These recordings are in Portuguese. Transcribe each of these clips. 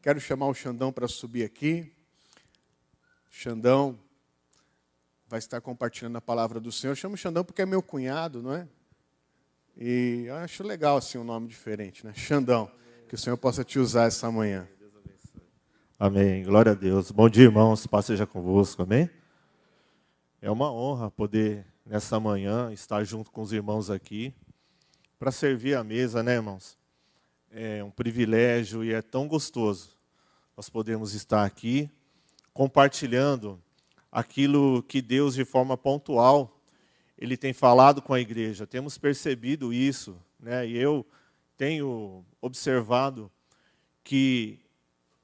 Quero chamar o Xandão para subir aqui. Xandão vai estar compartilhando a palavra do Senhor. Eu chamo o Xandão porque é meu cunhado, não é? E eu acho legal assim um nome diferente, né? Xandão, que o Senhor possa te usar essa manhã. Amém, glória a Deus. Bom dia, irmãos, paz seja convosco, amém? É uma honra poder, nessa manhã, estar junto com os irmãos aqui, para servir a mesa, né, irmãos? É um privilégio e é tão gostoso nós podemos estar aqui, compartilhando aquilo que Deus, de forma pontual, Ele tem falado com a igreja. Temos percebido isso, né? E eu tenho observado que,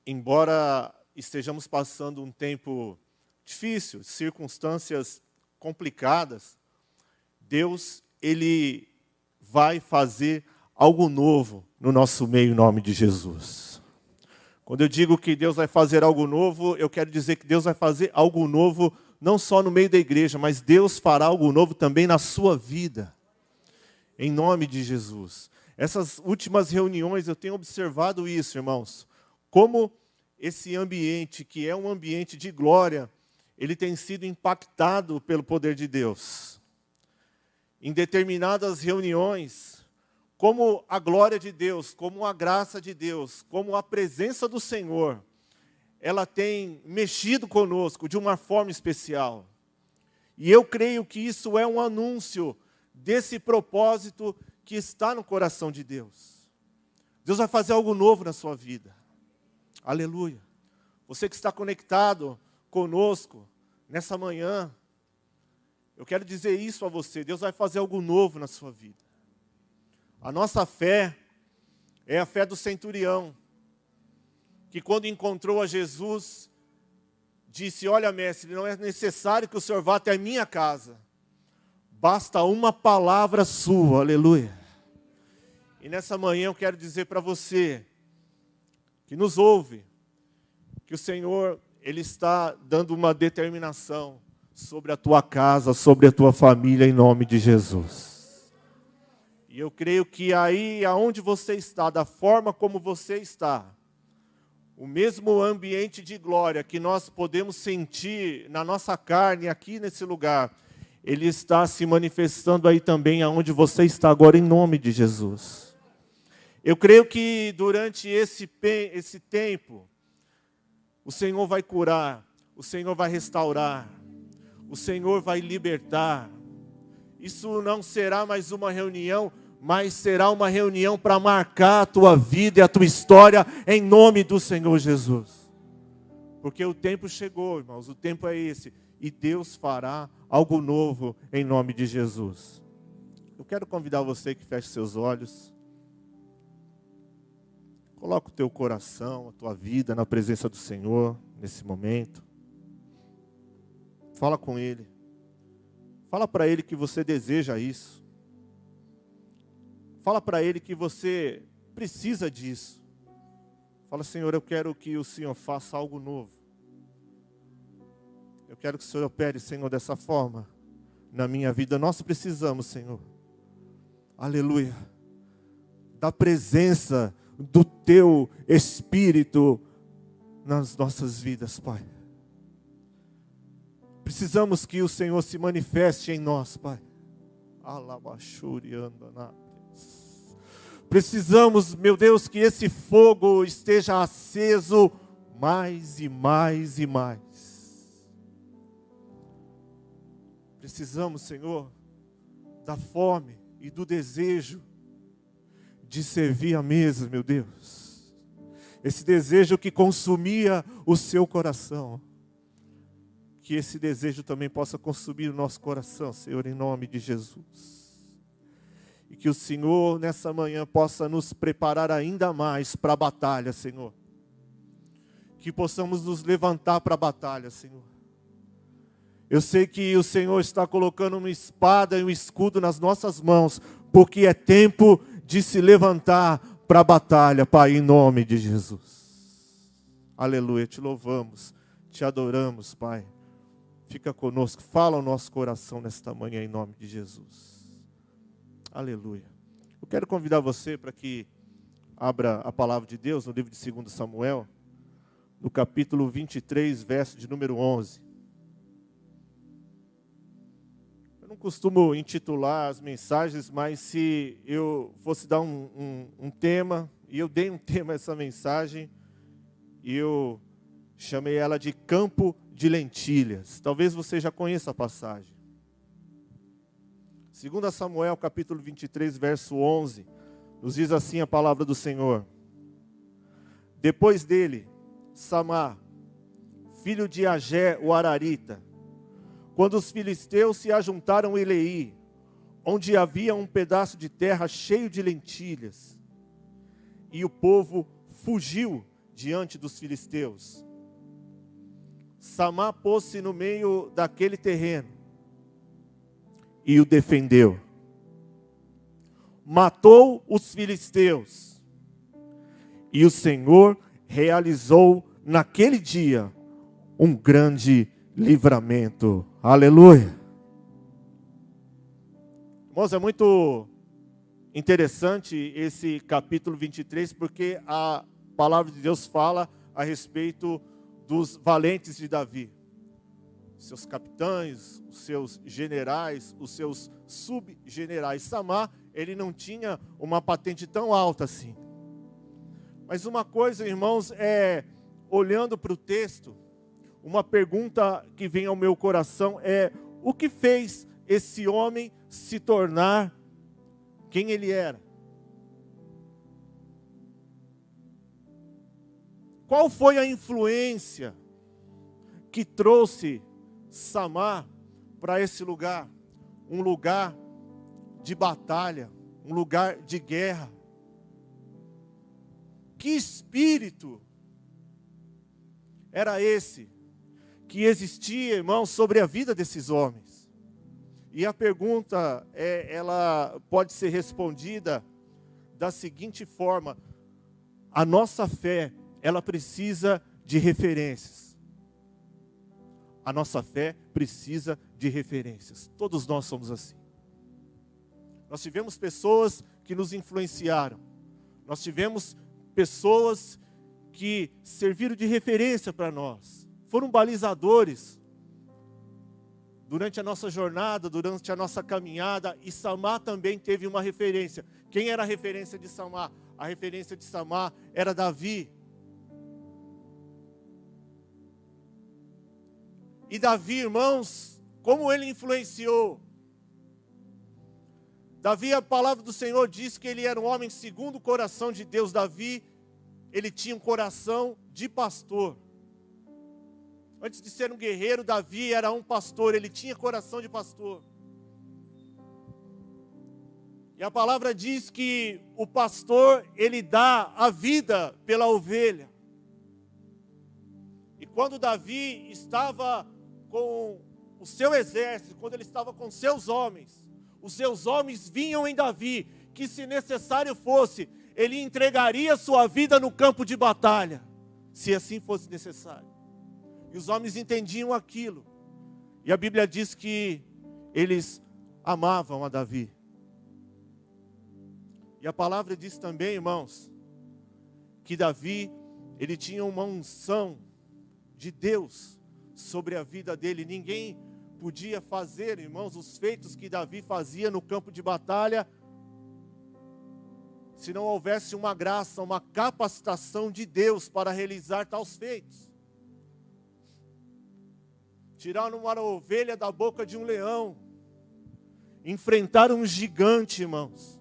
embora estejamos passando um tempo difícil, circunstâncias complicadas, Deus, Ele vai fazer algo novo no nosso meio, em nome de Jesus. Quando eu digo que Deus vai fazer algo novo, eu quero dizer que Deus vai fazer algo novo não só no meio da igreja, mas Deus fará algo novo também na sua vida, em nome de Jesus. Essas últimas reuniões eu tenho observado isso, irmãos, como esse ambiente, que é um ambiente de glória, ele tem sido impactado pelo poder de Deus. Em determinadas reuniões, como a glória de Deus, como a graça de Deus, como a presença do Senhor, ela tem mexido conosco de uma forma especial. E eu creio que isso é um anúncio desse propósito que está no coração de Deus. Deus vai fazer algo novo na sua vida. Aleluia. Você que está conectado conosco nessa manhã, eu quero dizer isso a você. Deus vai fazer algo novo na sua vida. A nossa fé é a fé do centurião, que quando encontrou a Jesus, disse: olha, mestre, não é necessário que o Senhor vá até a minha casa. Basta uma palavra sua, aleluia. E nessa manhã eu quero dizer para você, que nos ouve, que o Senhor, Ele está dando uma determinação sobre a tua casa, sobre a tua família, em nome de Jesus. E eu creio que aí, aonde você está, da forma como você está, o mesmo ambiente de glória que nós podemos sentir na nossa carne, aqui nesse lugar, Ele está se manifestando aí também, aonde você está agora, em nome de Jesus. Eu creio que durante esse tempo, o Senhor vai curar, o Senhor vai restaurar, o Senhor vai libertar. Isso não será mais uma reunião, mas será uma reunião para marcar a tua vida e a tua história em nome do Senhor Jesus. Porque o tempo chegou, irmãos, o tempo é esse. E Deus fará algo novo em nome de Jesus. Eu quero convidar você que feche seus olhos. Coloca o teu coração, a tua vida na presença do Senhor nesse momento. Fala com Ele. Fala para Ele que você deseja isso. Fala para Ele que você precisa disso. Fala: Senhor, eu quero que o Senhor faça algo novo. Eu quero que o Senhor opere, Senhor, dessa forma na minha vida. Nós precisamos, Senhor. Aleluia. Da presença do Teu Espírito nas nossas vidas, Pai. Precisamos que o Senhor se manifeste em nós, Pai. Precisamos, meu Deus, que esse fogo esteja aceso mais e mais e mais. Precisamos, Senhor, da fome e do desejo de servir a mesa, meu Deus. Esse desejo que consumia o seu coração. Que esse desejo também possa consumir o nosso coração, Senhor, em nome de Jesus. E que o Senhor, nessa manhã, possa nos preparar ainda mais para a batalha, Senhor. Que possamos nos levantar para a batalha, Senhor. Eu sei que o Senhor está colocando uma espada e um escudo nas nossas mãos, porque é tempo de se levantar para a batalha, Pai, em nome de Jesus. Aleluia, te louvamos, te adoramos, Pai. Fica conosco, fala o nosso coração nesta manhã, em nome de Jesus. Aleluia. Eu quero convidar você para que abra a palavra de Deus no livro de 2 Samuel, no capítulo 23, verso de número 11. Eu não costumo intitular as mensagens, mas se eu fosse dar um tema, e eu dei um tema a essa mensagem, e eu chamei ela de Campo de Lentilhas. Talvez você já conheça a passagem. 2 Samuel, capítulo 23, verso 11, nos diz assim a palavra do Senhor. Depois dele, Samá, filho de Agé, o Ararita, quando os filisteus se ajuntaram em Eleí, onde havia um pedaço de terra cheio de lentilhas, e o povo fugiu diante dos filisteus. Samá pôs-se no meio daquele terreno e o defendeu. Matou os filisteus. E o Senhor realizou naquele dia um grande livramento. Aleluia. Irmãos, é muito interessante esse capítulo 23, porque a palavra de Deus fala a respeito dos valentes de Davi. Seus capitães, os seus generais, os seus subgenerais. Samá, ele não tinha uma patente tão alta assim. Mas uma coisa, irmãos, olhando para o texto, uma pergunta que vem ao meu coração é: o que fez esse homem se tornar quem ele era? Qual foi a influência que trouxe Samá para esse lugar? Um lugar de batalha, um lugar de guerra. Que espírito era esse que existia, irmãos, sobre a vida desses homens? E a pergunta, ela pode ser respondida da seguinte forma: a nossa fé, ela precisa de referências. A nossa fé precisa de referências. Todos nós somos assim. Nós tivemos pessoas que nos influenciaram. Nós tivemos pessoas que serviram de referência para nós. Foram balizadores durante a nossa jornada, durante a nossa caminhada. E Samá também teve uma referência. Quem era a referência de Samá? A referência de Samá era Davi. E Davi, irmãos, como ele influenciou? Davi, a palavra do Senhor diz que ele era um homem segundo o coração de Deus. Davi, ele tinha um coração de pastor. Antes de ser um guerreiro, Davi era um pastor, ele tinha coração de pastor. E a palavra diz que o pastor, ele dá a vida pela ovelha. E quando Davi estava com o seu exército, quando ele estava com seus homens, os seus homens vinham em Davi, que se necessário fosse, ele entregaria sua vida no campo de batalha, se assim fosse necessário. E os homens entendiam aquilo. E a Bíblia diz que eles amavam a Davi. E a palavra diz também, irmãos, que Davi, ele tinha uma unção de Deus sobre a vida dele. Ninguém podia fazer, irmãos, os feitos que Davi fazia no campo de batalha, se não houvesse uma graça, uma capacitação de Deus para realizar tais feitos. Tirar uma ovelha da boca de um leão, enfrentar um gigante, irmãos.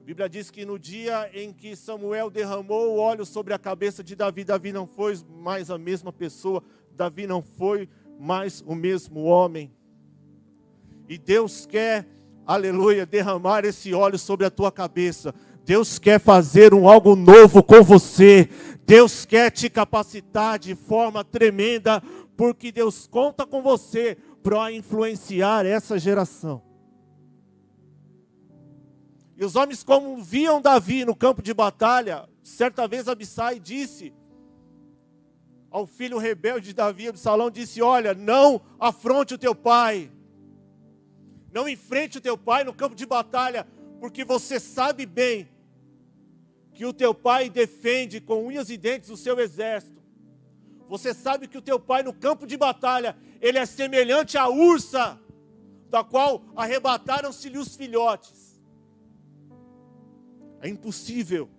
A Bíblia diz que no dia em que Samuel derramou o óleo sobre a cabeça de Davi, Davi não foi mais a mesma pessoa, Davi não foi mais o mesmo homem. E Deus quer, aleluia, derramar esse óleo sobre a tua cabeça. Deus quer fazer algo novo com você. Deus quer te capacitar de forma tremenda, porque Deus conta com você para influenciar essa geração. E os homens, como viam Davi no campo de batalha, certa vez Abissai disse ao filho rebelde de Davi, Absalão, disse: olha, não afronte o teu pai, não enfrente o teu pai no campo de batalha, porque você sabe bem que o teu pai defende com unhas e dentes o seu exército. Você sabe que o teu pai no campo de batalha, ele é semelhante à ursa, da qual arrebataram-se-lhe os filhotes. É impossível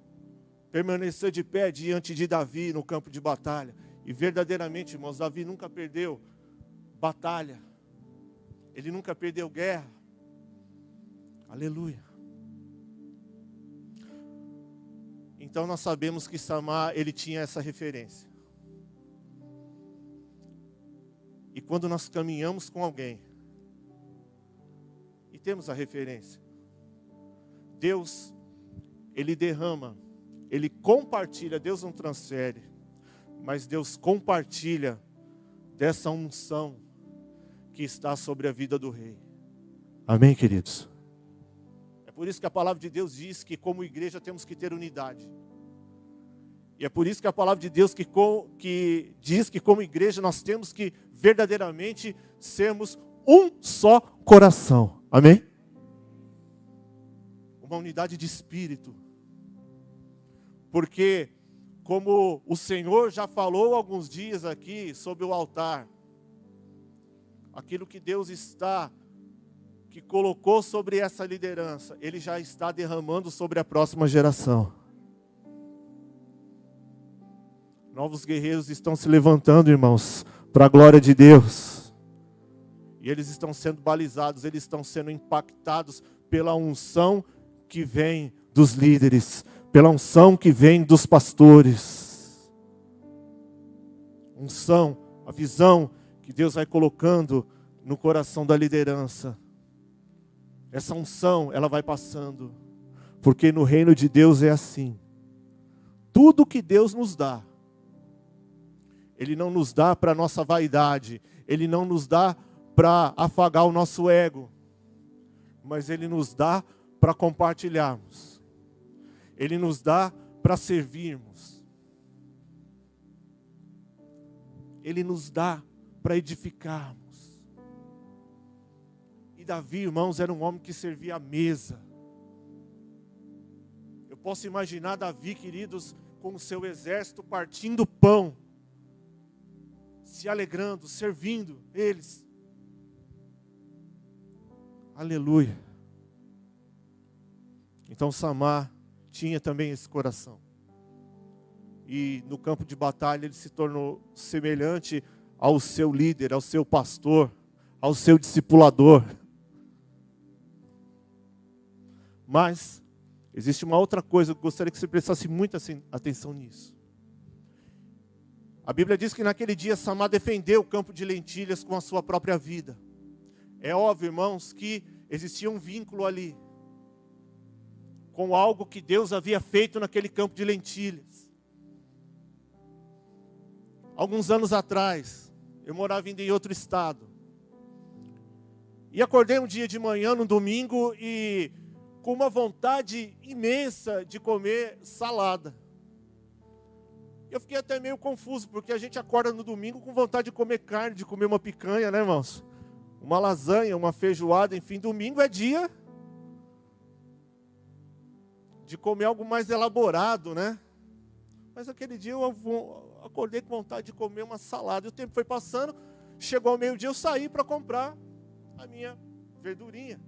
permanecer de pé diante de Davi no campo de batalha. E verdadeiramente, irmãos, Davi nunca perdeu batalha. Ele nunca perdeu guerra. Aleluia. Então nós sabemos que Samar, ele tinha essa referência. E quando nós caminhamos com alguém, e temos a referência, Deus, ele derrama, ele compartilha, Deus não transfere, mas Deus compartilha dessa unção que está sobre a vida do rei. Amém, queridos? É por isso que a palavra de Deus diz que como igreja temos que ter unidade. E é por isso que a palavra de Deus que diz que como igreja nós temos que verdadeiramente sermos um só coração. Amém? Uma unidade de espírito. Porque, como o Senhor já falou alguns dias aqui sobre o altar, aquilo que Deus que colocou sobre essa liderança, Ele já está derramando sobre a próxima geração. Novos guerreiros estão se levantando, irmãos, para a glória de Deus. E eles estão sendo balizados, eles estão sendo impactados pela unção que vem dos líderes, pela unção que vem dos pastores. Unção, a visão que Deus vai colocando no coração da liderança. Essa unção, ela vai passando. Porque no reino de Deus é assim. Tudo que Deus nos dá, Ele não nos dá para a nossa vaidade, Ele não nos dá para afagar o nosso ego, mas Ele nos dá para compartilharmos. Ele nos dá para servirmos. Ele nos dá para edificarmos. E Davi, irmãos, era um homem que servia à mesa. Eu posso imaginar Davi, queridos, com o seu exército partindo pão, se alegrando, servindo eles. Aleluia. Então Samar tinha também esse coração. E no campo de batalha ele se tornou semelhante ao seu líder, ao seu pastor, ao seu discipulador. Mas existe uma outra coisa que eu gostaria que você prestasse muita atenção nisso. A Bíblia diz que naquele dia Samar defendeu o campo de lentilhas com a sua própria vida. É óbvio, irmãos, que existia um vínculo ali com algo que Deus havia feito naquele campo de lentilhas. Alguns anos atrás, eu morava ainda em outro estado. E acordei um dia de manhã, no domingo, e com uma vontade imensa de comer salada. Eu fiquei até meio confuso, porque a gente acorda no domingo com vontade de comer carne, de comer uma picanha, né, irmãos? Uma lasanha, uma feijoada, enfim, domingo é dia de comer algo mais elaborado, né? Mas aquele dia eu acordei com vontade de comer uma salada. E o tempo foi passando, chegou ao meio-dia, eu saí para comprar a minha verdurinha.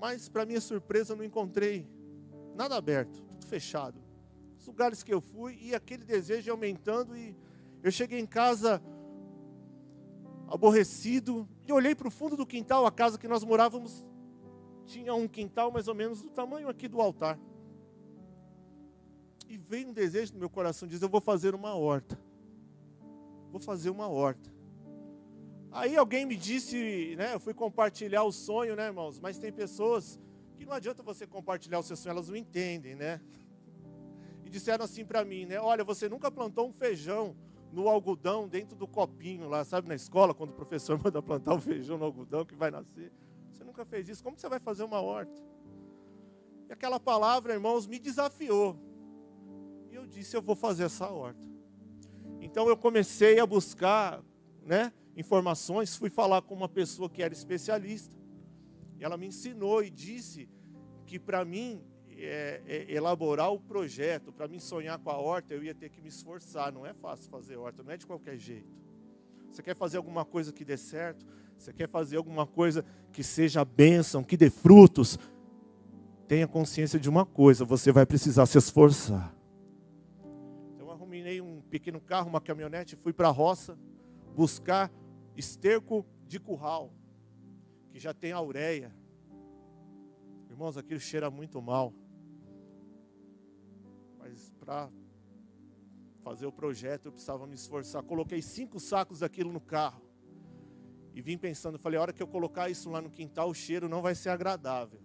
Mas, para minha surpresa, eu não encontrei nada aberto, tudo fechado. Os lugares que eu fui, e aquele desejo aumentando, e eu cheguei em casa aborrecido, e olhei para o fundo do quintal. A casa que nós morávamos tinha um quintal mais ou menos do tamanho aqui do altar. E veio um desejo no meu coração, diz: eu vou fazer uma horta. Vou fazer uma horta. Aí alguém me disse, né, eu fui compartilhar o sonho, né, irmãos? Mas tem pessoas que não adianta você compartilhar o seu sonho, elas não entendem, né? E disseram assim para mim, né? Olha, você nunca plantou um feijão no algodão dentro do copinho lá, sabe, na escola, quando o professor manda plantar um feijão no algodão que vai nascer. Você nunca fez isso, como que você vai fazer uma horta? E aquela palavra, irmãos, me desafiou. E eu disse, eu vou fazer essa horta. Então eu comecei a buscar, né, informações, fui falar com uma pessoa que era especialista. E ela me ensinou e disse que para mim elaborar o projeto. Para mim sonhar com a horta, eu ia ter que me esforçar. Não é fácil fazer horta, não é de qualquer jeito. Você quer fazer alguma coisa que dê certo? Você quer fazer alguma coisa que seja bênção, que dê frutos? Tenha consciência de uma coisa, você vai precisar se esforçar. Então eu arrumei um pequeno carro, uma caminhonete, fui para a roça buscar esterco de curral, que já tem a ureia. Irmãos, aquilo cheira muito mal. Mas para fazer o projeto eu precisava me esforçar. Coloquei 5 sacos daquilo no carro. E vim pensando, falei, a hora que eu colocar isso lá no quintal, o cheiro não vai ser agradável.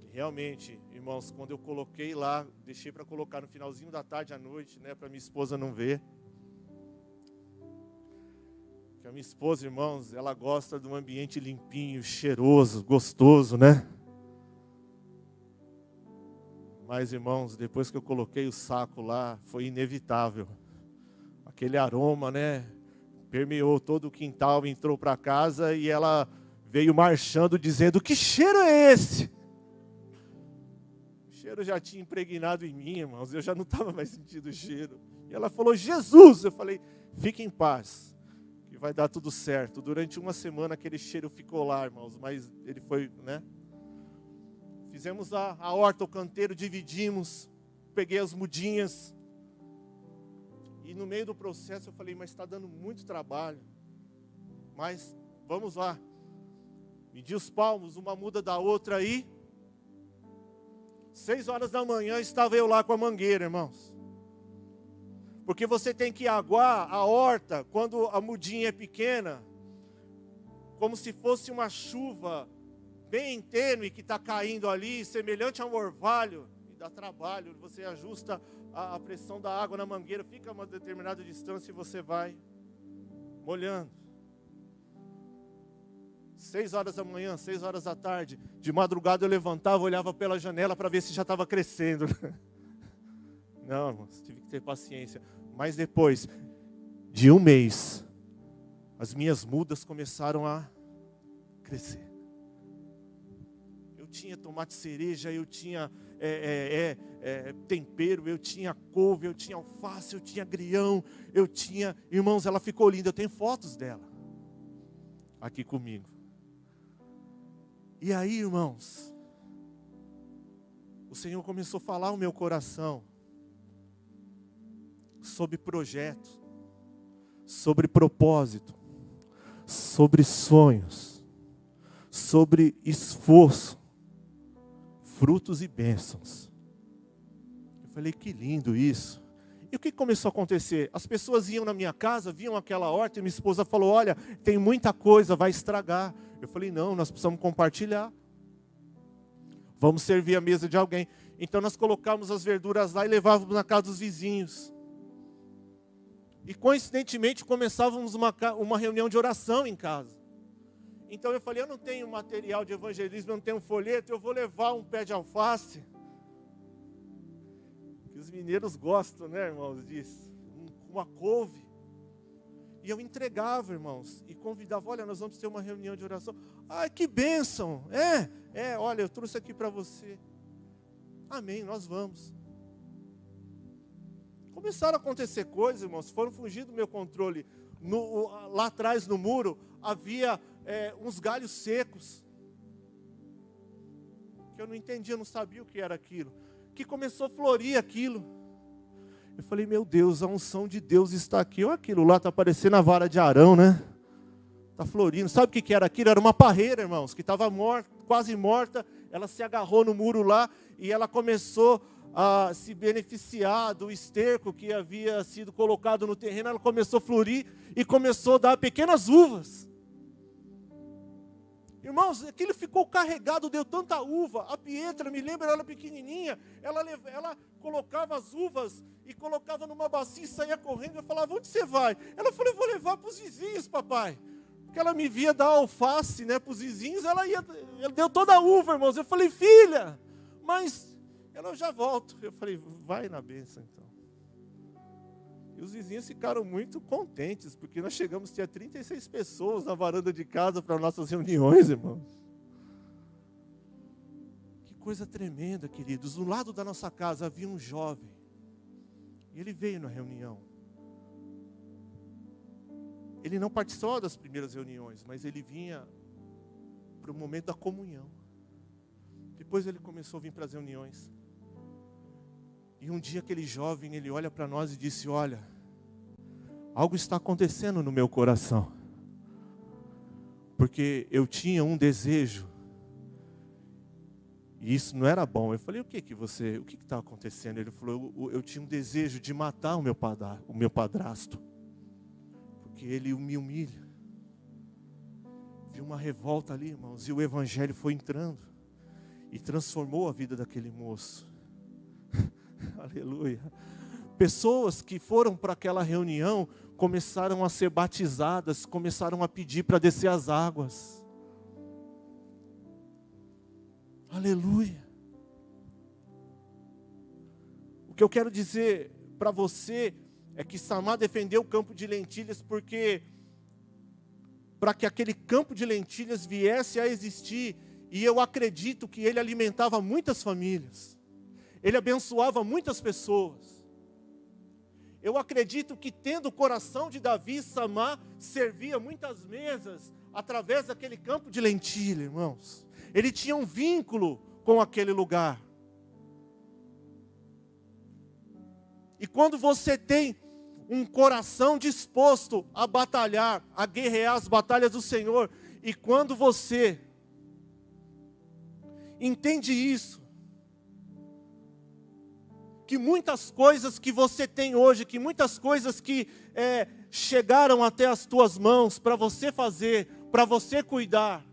E realmente, irmãos, quando eu coloquei lá, deixei para colocar no finalzinho da tarde à noite, né, para minha esposa não ver. Porque a minha esposa, irmãos, ela gosta de um ambiente limpinho, cheiroso, gostoso, né? Mas, irmãos, depois que eu coloquei o saco lá, foi inevitável. Aquele aroma, né? Permeou todo o quintal, entrou para casa e ela veio marchando dizendo, que cheiro é esse? O cheiro já tinha impregnado em mim, irmãos, eu já não estava mais sentindo o cheiro. E ela falou, Jesus! Eu falei, fique em paz, que vai dar tudo certo. Durante uma semana aquele cheiro ficou lá, irmãos, mas ele foi, né? Fizemos a horta, o canteiro, dividimos, peguei as mudinhas. E no meio do processo eu falei, mas está dando muito trabalho. Mas vamos lá. Medi os palmos, uma muda da outra aí. 6 horas da manhã estava eu lá com a mangueira, irmãos. Porque você tem que aguar a horta quando a mudinha é pequena, como se fosse uma chuva bem tênue que está caindo ali, semelhante a um orvalho. E dá trabalho, você ajusta a pressão da água na mangueira, fica a uma determinada distância e você vai molhando. 6 horas da manhã, 6 horas da tarde, de madrugada eu levantava, olhava pela janela para ver se já estava crescendo. Não, irmãos, tive que ter paciência. Mas depois de 1 mês, as minhas mudas começaram a crescer. Eu tinha tomate cereja, eu tinha tempero, eu tinha couve, eu tinha alface, eu tinha agrião, eu tinha... Irmãos, ela ficou linda, eu tenho fotos dela aqui comigo. E aí, irmãos, o Senhor começou a falar ao meu coração sobre projeto, sobre propósito, sobre sonhos, sobre esforço, frutos e bênçãos. Eu falei, que lindo isso. E o que começou a acontecer? As pessoas iam na minha casa, viam aquela horta e minha esposa falou, olha, tem muita coisa, vai estragar. Eu falei, não, nós precisamos compartilhar. Vamos servir a mesa de alguém. Então nós colocávamos as verduras lá e levávamos na casa dos vizinhos. E coincidentemente começávamos uma reunião de oração em casa. Então eu falei, eu não tenho material de evangelismo, eu não tenho folheto, eu vou levar um pé de alface. Que os mineiros gostam, né, irmãos, disso. Uma couve. E eu entregava, irmãos, e convidava, olha, nós vamos ter uma reunião de oração. Ai, que bênção! Olha, eu trouxe aqui para você. Amém, nós vamos. Começaram a acontecer coisas, irmãos, foram fugir do meu controle. Lá atrás, no muro, havia uns galhos secos. Que eu não entendia, não sabia o que era aquilo. Que começou a florir aquilo. Eu falei, meu Deus, a unção de Deus está aqui. Olha aquilo lá, está parecendo a vara de Arão, né? Está florindo. Sabe o que era aquilo? Era uma parreira, irmãos, que estava morta, quase morta. Ela se agarrou no muro lá e ela começou a se beneficiar do esterco que havia sido colocado no terreno. Ela começou a florir e começou a dar pequenas uvas. Irmãos, aquilo ficou carregado, deu tanta uva. A Pietra, me lembro, ela era pequenininha. Ela colocava as uvas e colocava numa bacia e saía correndo. Eu falava, onde você vai? Ela falou, eu vou levar para os vizinhos, papai. Porque ela me via dar alface, né, para os vizinhos. Ela deu toda a uva, irmãos. Eu falei, filha, mas eu já volto. Eu falei, vai na bênção então. E os vizinhos ficaram muito contentes, porque nós chegamos a ter 36 pessoas na varanda de casa para nossas reuniões, irmãos. Que coisa tremenda, queridos. Do lado da nossa casa havia um jovem. E ele veio na reunião. Ele não participou das primeiras reuniões, mas ele vinha para o momento da comunhão. Depois ele começou a vir para as reuniões. E um dia aquele jovem, ele olha para nós e disse: olha, algo está acontecendo no meu coração. Porque eu tinha um desejo. E isso não era bom. Eu falei: o que está acontecendo? Ele falou: eu tinha um desejo de matar o meu padrasto. Porque ele me humilha. Vi uma revolta ali, irmãos, e o evangelho foi entrando. E transformou a vida daquele moço. Aleluia. Pessoas que foram para aquela reunião começaram a ser batizadas, começaram a pedir para descer as águas. Aleluia. O que eu quero dizer para você é que Samar defendeu o campo de lentilhas porque para que aquele campo de lentilhas viesse a existir, e eu acredito que ele alimentava muitas famílias. Ele abençoava muitas pessoas. Eu acredito que, tendo o coração de Davi, Samar servia muitas mesas através daquele campo de lentilha, irmãos. Ele tinha um vínculo com aquele lugar. E quando você tem um coração disposto a batalhar, a guerrear as batalhas do Senhor, e quando você entende isso, que muitas coisas que você tem hoje, que muitas coisas que chegaram até as tuas mãos para você fazer, para você cuidar,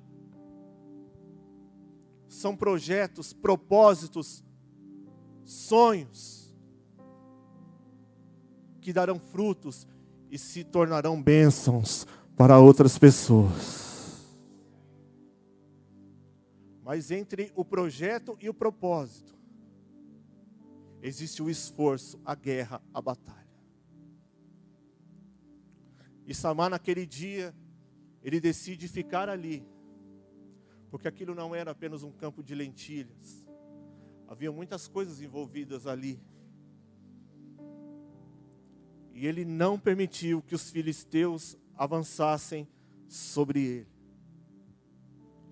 são projetos, propósitos, sonhos, que darão frutos e se tornarão bênçãos para outras pessoas. Mas entre o projeto e o propósito, existe o esforço, a guerra, a batalha. E Samar, naquele dia, ele decide ficar ali, porque aquilo não era apenas um campo de lentilhas. Havia muitas coisas envolvidas ali. E ele não permitiu que os filisteus avançassem sobre ele.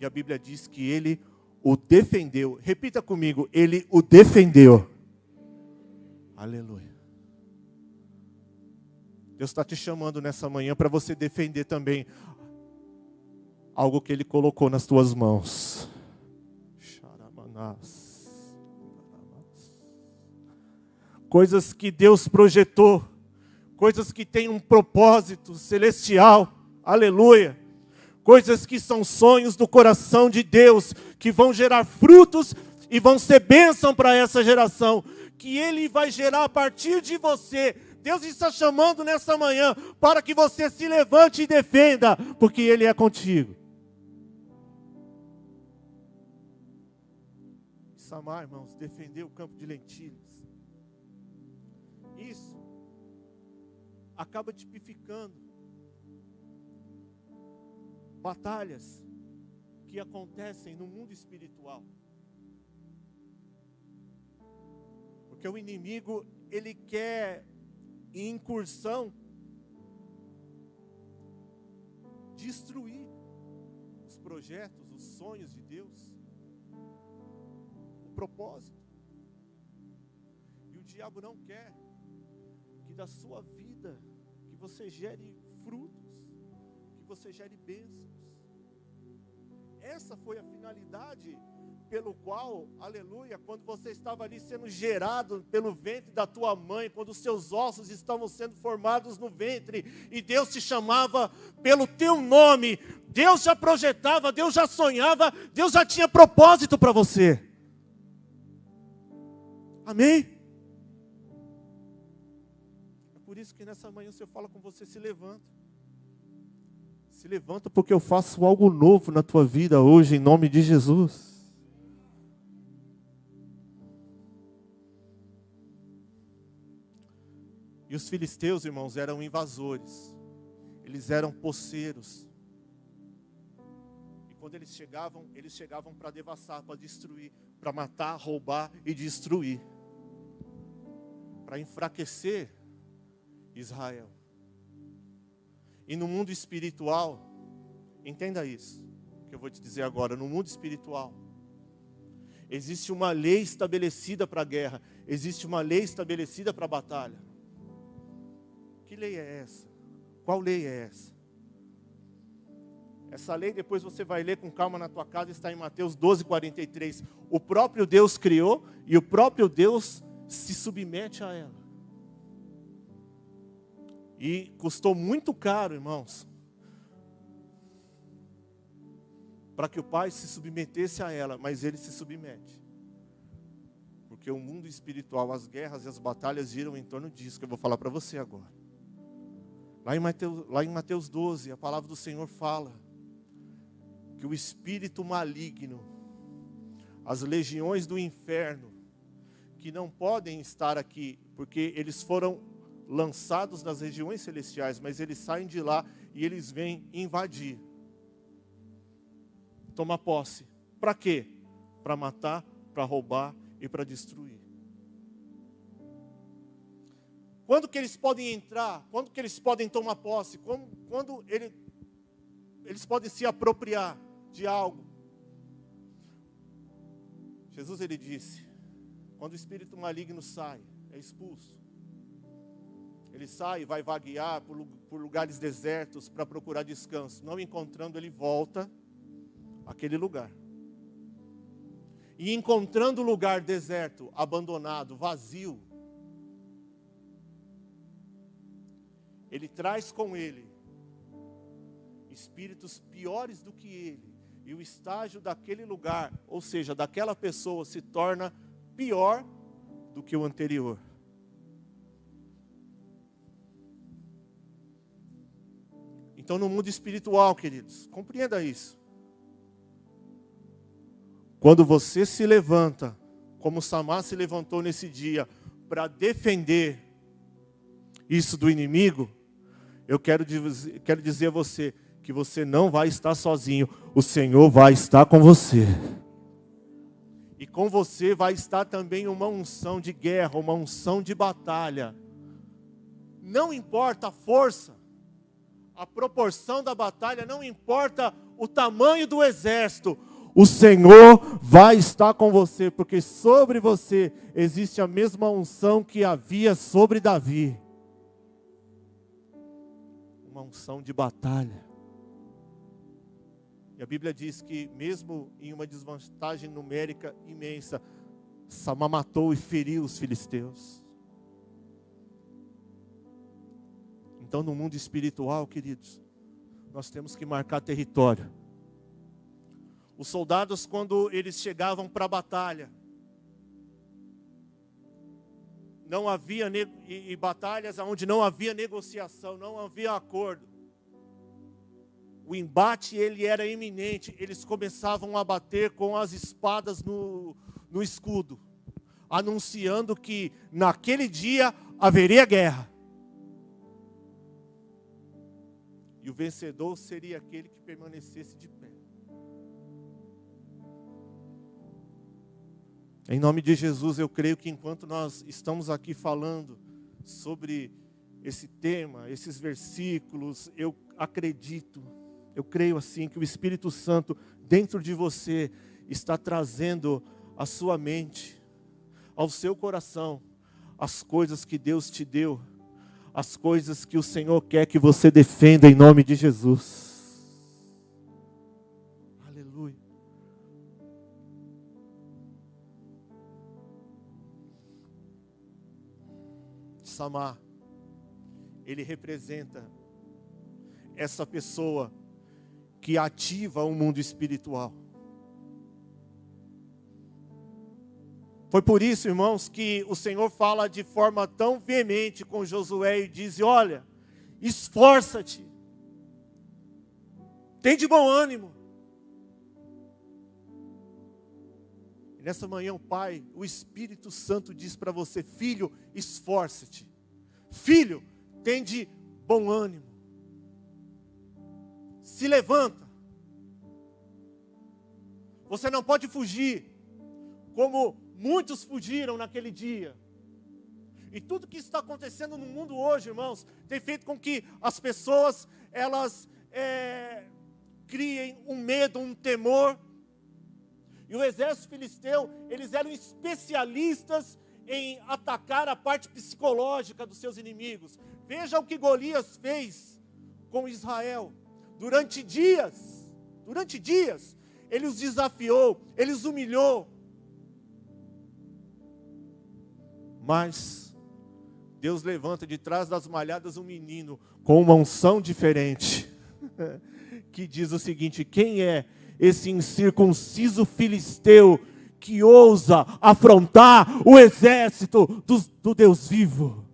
E a Bíblia diz que ele o defendeu. Repita comigo: ele o defendeu. Aleluia. Deus está te chamando nessa manhã para você defender também algo que Ele colocou nas tuas mãos. Coisas que Deus projetou, coisas que têm um propósito celestial. Aleluia. Coisas que são sonhos do coração de Deus, que vão gerar frutos e vão ser bênção para essa geração, que Ele vai gerar a partir de você. Deus está chamando nessa manhã para que você se levante e defenda, porque Ele é contigo. Samar, irmãos, defendeu o campo de lentilhas. Isso acaba tipificando batalhas que acontecem no mundo espiritual. Porque o inimigo, ele quer, em incursão, destruir os projetos, os sonhos de Deus, o propósito. E o diabo não quer que da sua vida, que você gere frutos, que você gere bênçãos. Essa foi a finalidade pelo qual, aleluia, quando você estava ali sendo gerado pelo ventre da tua mãe, quando os seus ossos estavam sendo formados no ventre, e Deus te chamava pelo teu nome, Deus já projetava, Deus já sonhava, Deus já tinha propósito para você. Amém? É por isso que nessa manhã o Senhor fala com você: se levanta. Se levanta, porque eu faço algo novo na tua vida hoje, em nome de Jesus. E os filisteus, irmãos, eram invasores. Eles eram poceiros. E quando quando eles chegavam para devastar, para destruir, para matar, roubar e destruir, para enfraquecer Israel. E no mundo espiritual, entenda isso, que eu vou te dizer agora, no mundo espiritual, existe uma lei estabelecida para a guerra, existe uma lei estabelecida para a batalha. Que lei é essa? Qual lei é essa? Essa lei depois você vai ler com calma na tua casa, está em Mateus 12:43. O próprio Deus criou e o próprio Deus se submete a ela. E custou muito caro, irmãos, para que o Pai se submetesse a ela, mas Ele se submete. Porque o mundo espiritual, as guerras e as batalhas giram em torno disso, que eu vou falar para você agora. Lá em Mateus 12, a palavra do Senhor fala que o espírito maligno, as legiões do inferno, que não podem estar aqui, porque eles foram lançados nas regiões celestiais, mas eles saem de lá e eles vêm invadir, tomar posse. Para quê? Para matar, para roubar e para destruir. Quando que eles podem entrar? Quando que eles podem tomar posse? Quando eles podem se apropriar de algo? Jesus, ele disse, quando o espírito maligno sai, é expulso. Ele sai e vai vaguear por lugares desertos para procurar descanso. Não encontrando, ele volta àquele lugar. E encontrando o lugar deserto, abandonado, vazio, ele traz com ele espíritos piores do que ele. E o estágio daquele lugar, ou seja, daquela pessoa, se torna pior do que o anterior. Então, no mundo espiritual, queridos, compreenda isso. Quando você se levanta, como Samar se levantou nesse dia, para defender isso do inimigo, eu quero dizer a você que você não vai estar sozinho. O Senhor vai estar com você. E com você vai estar também uma unção de guerra, uma unção de batalha. Não importa a força, a proporção da batalha, não importa o tamanho do exército, o Senhor vai estar com você, porque sobre você existe a mesma unção que havia sobre Davi. Uma unção de batalha. E a Bíblia diz que mesmo em uma desvantagem numérica imensa, Samar matou e feriu os filisteus. Então, no mundo espiritual, queridos, nós temos que marcar território. Os soldados, quando eles chegavam para a batalha, não havia e batalhas onde não havia negociação, não havia acordo. O embate, ele era iminente. Eles começavam a bater com as espadas no escudo, anunciando que naquele dia haveria guerra. E o vencedor seria aquele que permanecesse de pé. Em nome de Jesus, eu creio que enquanto nós estamos aqui falando sobre esse tema, esses versículos, eu creio assim, que o Espírito Santo dentro de você está trazendo à sua mente, ao seu coração, as coisas que Deus te deu, as coisas que o Senhor quer que você defenda em nome de Jesus. Aleluia. Samar, ele representa essa pessoa que ativa o mundo espiritual. Foi por isso, irmãos, que o Senhor fala de forma tão veemente com Josué e diz: olha, esforça-te, tem de bom ânimo. E nessa manhã o Pai, o Espírito Santo diz para você: filho, esforça-te. Filho, tem de bom ânimo. Se levanta. Você não pode fugir, como muitos fugiram naquele dia. E tudo que está acontecendo no mundo hoje, irmãos, tem feito com que as pessoas, elas criem um medo, um temor. E o exército filisteu, eles eram especialistas em atacar a parte psicológica dos seus inimigos. Veja o que Golias fez com Israel. Durante dias, ele os desafiou, ele os humilhou. Mas Deus levanta de trás das malhadas um menino com uma unção diferente, que diz o seguinte: quem é esse incircunciso filisteu que ousa afrontar o exército do Deus vivo?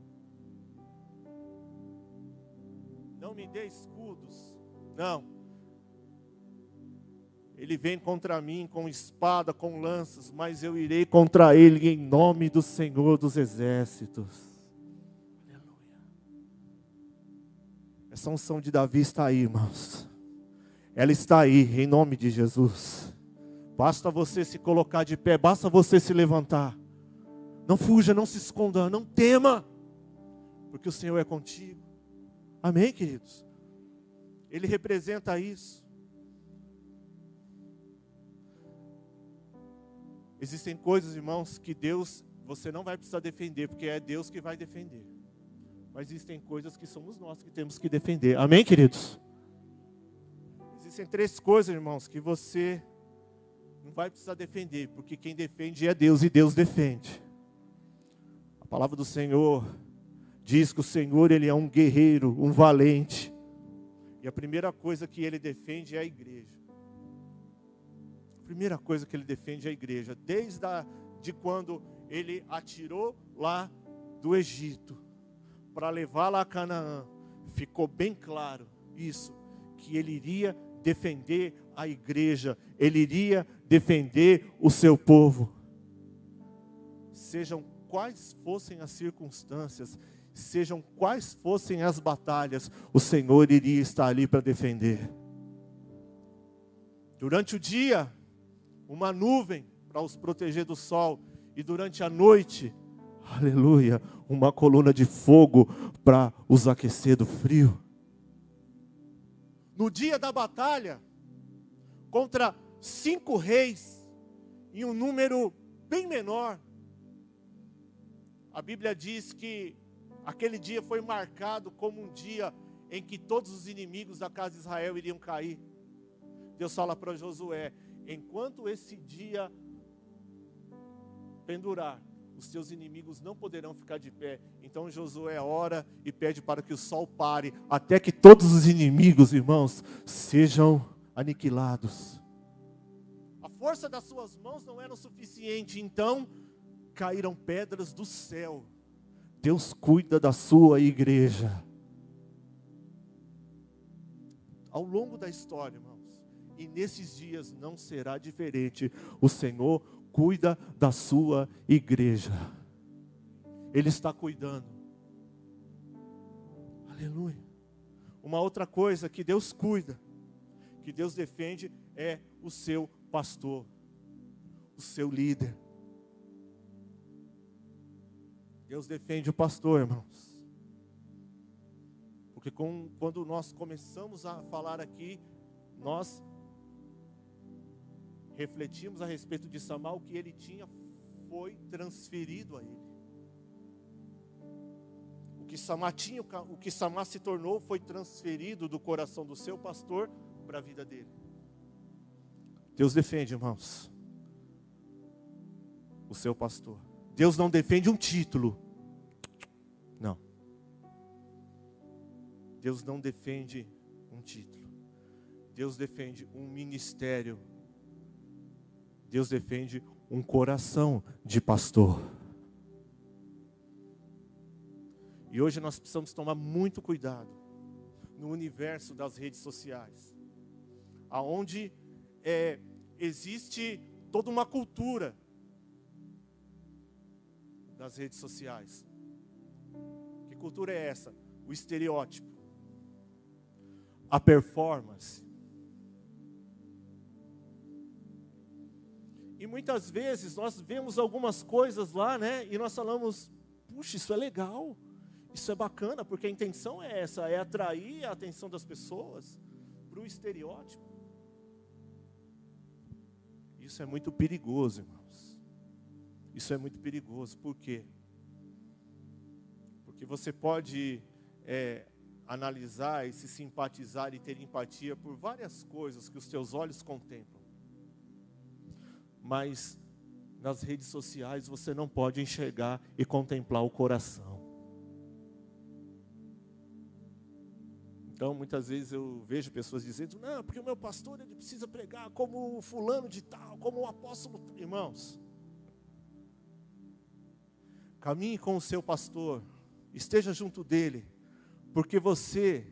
Não me dê escudos, não. Ele vem contra mim com espada, com lanças, mas eu irei contra ele em nome do Senhor dos exércitos. Aleluia. Essa unção de Davi está aí, irmãos. Ela está aí, em nome de Jesus. Basta você se colocar de pé, basta você se levantar. Não fuja, não se esconda, não tema, porque o Senhor é contigo. Amém, queridos? Ele representa isso. Existem coisas, irmãos, que Deus, você não vai precisar defender, porque é Deus que vai defender. Mas existem coisas que somos nós que temos que defender. Amém, queridos? Existem 3 coisas, irmãos, que você não vai precisar defender, porque quem defende é Deus e Deus defende. A palavra do Senhor diz que o Senhor, Ele é um guerreiro, um valente. E a primeira coisa que Ele defende é a igreja. A primeira coisa que Ele defende é a igreja. Desde quando Ele atirou lá do Egito, para levar lá a Canaã, ficou bem claro isso, que Ele iria defender a igreja, Ele iria defender o seu povo. Sejam quais fossem as circunstâncias, sejam quais fossem as batalhas, o Senhor iria estar ali para defender. Durante o dia, uma nuvem para os proteger do sol, e durante a noite, aleluia, uma coluna de fogo para os aquecer do frio. No dia da batalha, contra 5 reis, em um número bem menor, a Bíblia diz que aquele dia foi marcado como um dia em que todos os inimigos da casa de Israel iriam cair. Deus fala para Josué: enquanto esse dia pendurar, os teus inimigos não poderão ficar de pé. Então Josué ora e pede para que o sol pare, até que todos os inimigos, irmãos, sejam aniquilados. A força das suas mãos não era o suficiente, então caíram pedras do céu. Deus cuida da sua igreja. Ao longo da história, irmãos, e nesses dias não será diferente. O Senhor cuida da sua igreja. Ele está cuidando. Aleluia. Uma outra coisa que Deus cuida, que Deus defende, é o seu pastor, o seu líder. Deus defende o pastor, irmãos. Porque quando nós começamos a falar aqui, nós refletimos a respeito de Samar, o que ele tinha foi transferido a ele. O que Samar se tornou foi transferido do coração do seu pastor para a vida dele. Deus defende, irmãos, o seu pastor. Deus não defende um título. Não. Deus não defende um título. Deus defende um ministério. Deus defende um coração de pastor. E hoje nós precisamos tomar muito cuidado no universo das redes sociais, aonde existe toda uma cultura das redes sociais. Que cultura é essa? O estereótipo, a performance. E muitas vezes nós vemos algumas coisas lá, né? E nós falamos, puxa, isso é legal, isso é bacana, porque a intenção é essa, é atrair a atenção das pessoas para o estereótipo. Isso é muito perigoso, irmãos. Isso é muito perigoso. Por quê? Porque você pode analisar e se simpatizar e ter empatia por várias coisas que os teus olhos contemplam. Mas nas redes sociais você não pode enxergar e contemplar o coração. Então, muitas vezes eu vejo pessoas dizendo, não, porque o meu pastor ele precisa pregar como o fulano de tal, como o apóstolo. Irmãos, caminhe com o seu pastor, esteja junto dele, porque você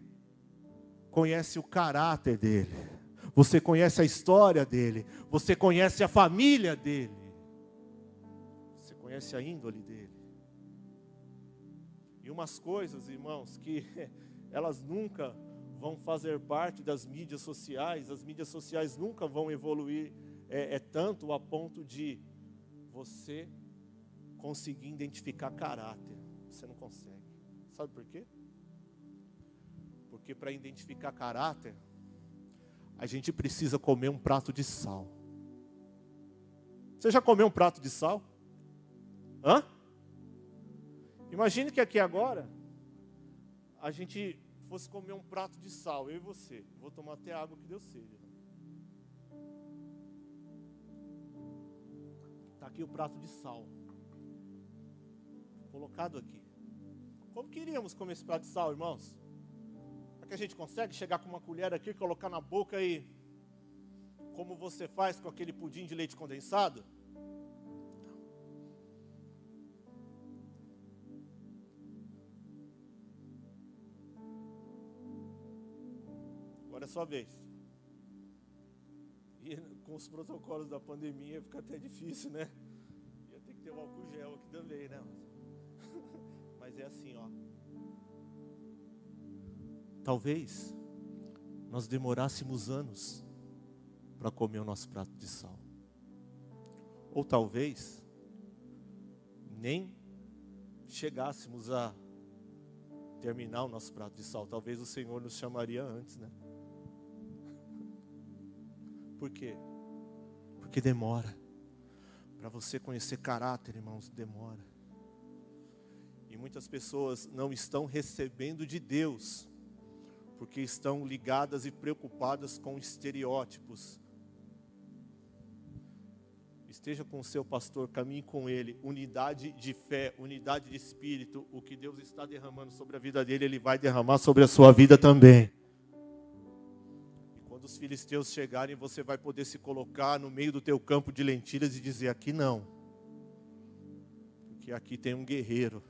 conhece o caráter dele. Você conhece a história dele, você conhece a família dele, você conhece a índole dele. E umas coisas, irmãos, que elas nunca vão fazer parte das mídias sociais, as mídias sociais nunca vão evoluir tanto a ponto de você conseguir identificar caráter. Você não consegue. Sabe por quê? Porque para identificar caráter, a gente precisa comer um prato de sal. Você já comeu um prato de sal? Hã? Imagine que aqui agora, a gente fosse comer um prato de sal, eu e você. Vou tomar até água que deu sede. Está aqui o prato de sal. Colocado aqui. Como que iríamos comer esse prato de sal, irmãos? Que a gente consegue chegar com uma colher aqui, colocar na boca e, como você faz com aquele pudim de leite condensado? Agora é sua vez. E com os protocolos da pandemia fica até difícil, né? Ia ter que ter um álcool gel aqui também, né? Mas é assim, ó. Talvez nós demorássemos anos para comer o nosso prato de sal. Ou talvez nem chegássemos a terminar o nosso prato de sal. Talvez o Senhor nos chamaria antes, né? Por quê? Porque demora. Para você conhecer caráter, irmãos, demora. E muitas pessoas não estão recebendo de Deus porque estão ligadas e preocupadas com estereótipos. Esteja com o seu pastor, caminhe com ele, unidade de fé, unidade de espírito. O que Deus está derramando sobre a vida dele, Ele vai derramar sobre a sua vida também. E quando os filisteus chegarem, você vai poder se colocar no meio do teu campo de lentilhas e dizer, aqui não. Porque aqui tem um guerreiro.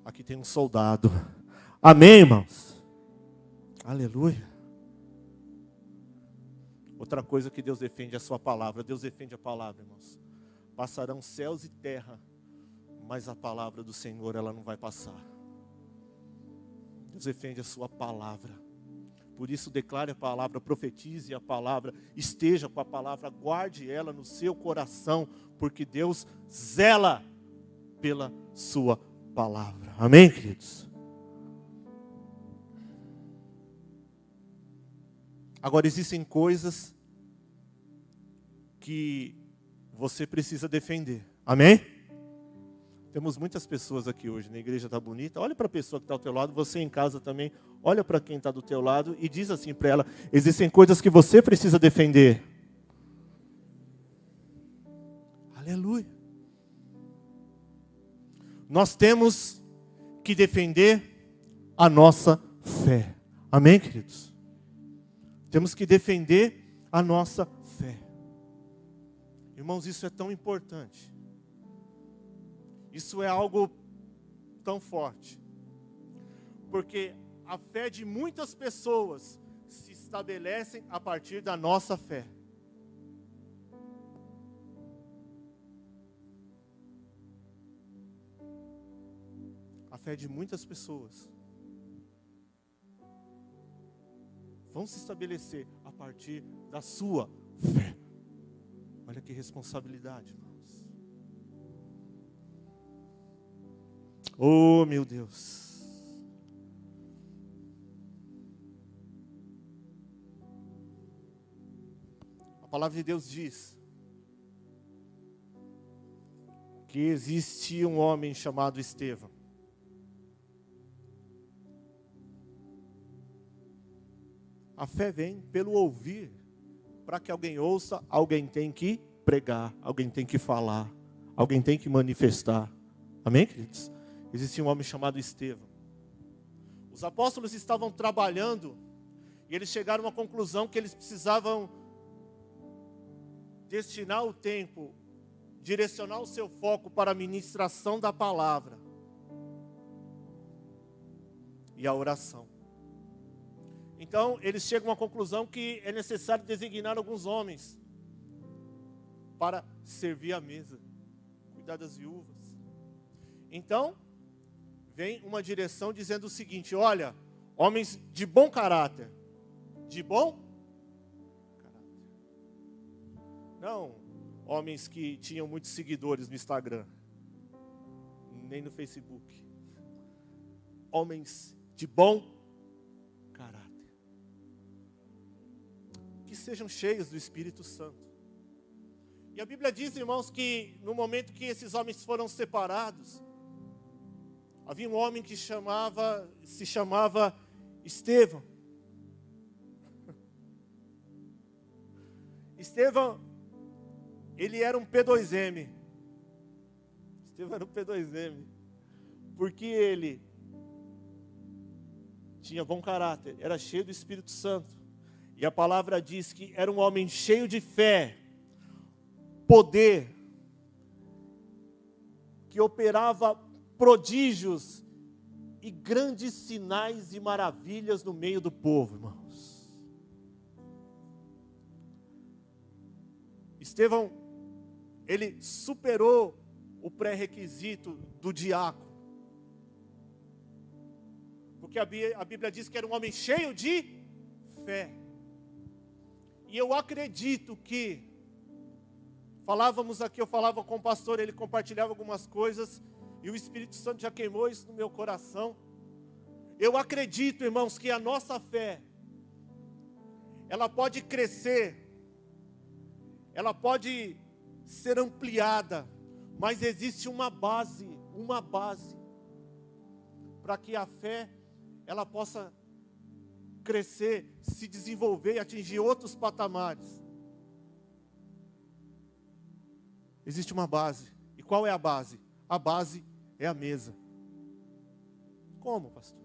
Aqui tem um soldado. Amém, irmãos? Aleluia. Outra coisa que Deus defende é a sua palavra. Deus defende a palavra, irmãos. Passarão céus e terra, mas a palavra do Senhor, ela não vai passar. Deus defende a sua palavra. Por isso declare a palavra, profetize a palavra, esteja com a palavra, guarde ela no seu coração, porque Deus zela pela sua palavra. Amém, queridos? Agora, existem coisas que você precisa defender. Amém? Temos muitas pessoas aqui hoje, na igreja está bonita. Olha para a pessoa que está ao teu lado, você em casa também. Olha para quem está do teu lado e diz assim para ela, existem coisas que você precisa defender. Aleluia. Nós temos que defender a nossa fé. Amém, queridos? Temos que defender a nossa fé. Irmãos, isso é tão importante. Isso é algo tão forte. Porque a fé de muitas pessoas se estabelecem a partir da nossa fé. A fé de muitas pessoas vão se estabelecer a partir da sua fé. Olha que responsabilidade, irmãos. Oh, meu Deus. A palavra de Deus diz que existe um homem chamado Estevão. A fé vem pelo ouvir. Para que alguém ouça, alguém tem que pregar, alguém tem que falar, alguém tem que manifestar. Amém, queridos? Existia um homem chamado Estevão. Os apóstolos estavam trabalhando e eles chegaram à conclusão que eles precisavam destinar o tempo, direcionar o seu foco para a ministração da palavra e a oração. Então, eles chegam à conclusão que é necessário designar alguns homens para servir à mesa, cuidar das viúvas. Então, vem uma direção dizendo o seguinte: olha, homens de bom caráter. De bom caráter. Não homens que tinham muitos seguidores no Instagram, nem no Facebook. Homens de bom caráter. Que sejam cheios do Espírito Santo. E a Bíblia diz, irmãos, que no momento que esses homens foram separados, havia um homem que se chamava Estevão. Estevão, ele era um P2M. Estevão era um P2M. Porque ele tinha bom caráter, era cheio do Espírito Santo. E a palavra diz que era um homem cheio de fé, poder, que operava prodígios e grandes sinais e maravilhas no meio do povo, irmãos. Estevão, ele superou o pré-requisito do diácono. Porque a Bíblia diz que era um homem cheio de fé. E eu acredito que, eu falava com o pastor, ele compartilhava algumas coisas, e o Espírito Santo já queimou isso no meu coração. Eu acredito, irmãos, que a nossa fé, ela pode crescer, ela pode ser ampliada, mas existe uma base, para que a fé, ela possa crescer, se desenvolver e atingir outros patamares. Existe uma base. E qual é a base? A base é a mesa. Como, pastor?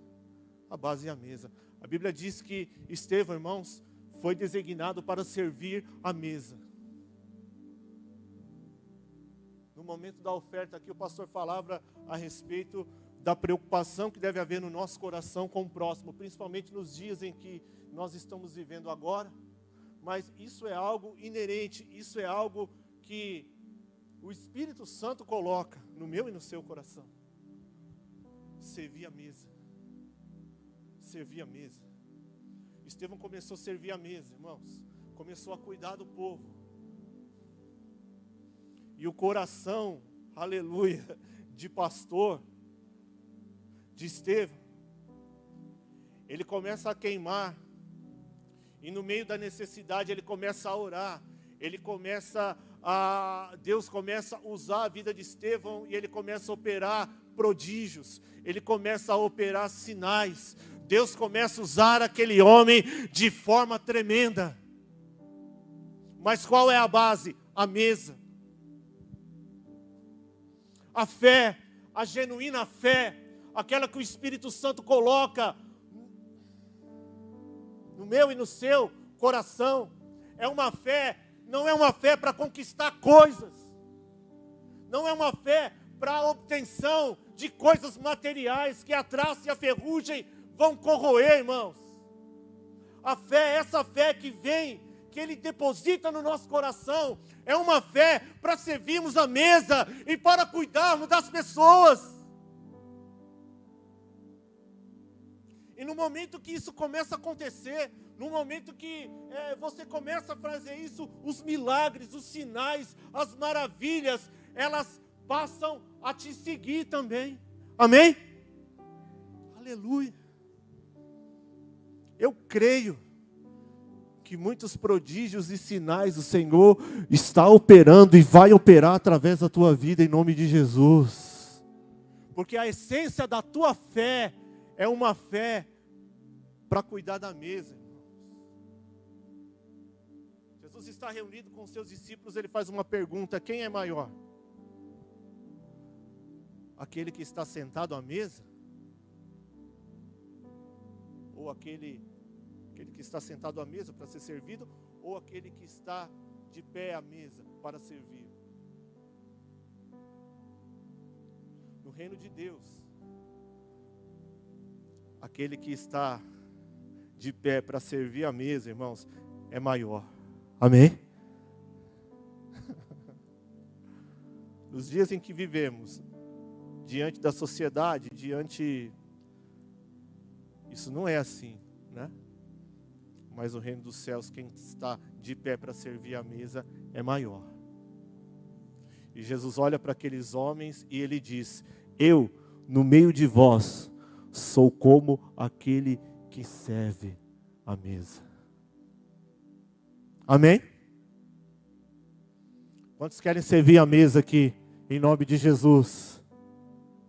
A base é a mesa. A Bíblia diz que Estevão, irmãos, foi designado para servir a mesa. No momento da oferta aqui, o pastor falava a respeito da preocupação que deve haver no nosso coração com o próximo, principalmente nos dias em que nós estamos vivendo agora. Mas isso é algo inerente, isso é algo que o Espírito Santo coloca no meu e no seu coração. Servir a mesa. Servir a mesa. Estevão começou a servir a mesa, irmãos. Começou a cuidar do povo. E o coração, aleluia, de pastor, de Estevão, ele começa a queimar, e no meio da necessidade ele começa a orar, Deus começa a usar a vida de Estevão, e ele começa a operar prodígios, ele começa a operar sinais, Deus começa a usar aquele homem de forma tremenda. Mas qual é a base? A mesa. A fé, a genuína fé, aquela que o Espírito Santo coloca no meu e no seu coração, é uma fé, não é uma fé para conquistar coisas, não é uma fé para a obtenção de coisas materiais que a traça e a ferrugem vão corroer, irmãos. A fé, essa fé que vem, que Ele deposita no nosso coração, é uma fé para servirmos a mesa e para cuidarmos das pessoas. E no momento que isso começa a acontecer, no momento que você começa a fazer isso, os milagres, os sinais, as maravilhas, elas passam a te seguir também. Amém? Aleluia. Eu creio que muitos prodígios e sinais o Senhor está operando e vai operar através da tua vida em nome de Jesus. Porque a essência da tua fé é uma fé para cuidar da mesa. Jesus está reunido com seus discípulos, ele faz uma pergunta: quem é maior? Aquele que está sentado à mesa? Ou aquele que está sentado à mesa para ser servido? Ou aquele que está de pé à mesa para servir? No reino de Deus, aquele que está de pé para servir à mesa, irmãos, é maior. Amém? Nos dias em que vivemos, diante da sociedade, isso não é assim, né? Mas no reino dos céus, quem está de pé para servir à mesa é maior. E Jesus olha para aqueles homens e ele diz: eu, no meio de vós, sou como aquele que serve à mesa. Amém? Quantos querem servir à mesa aqui, em nome de Jesus?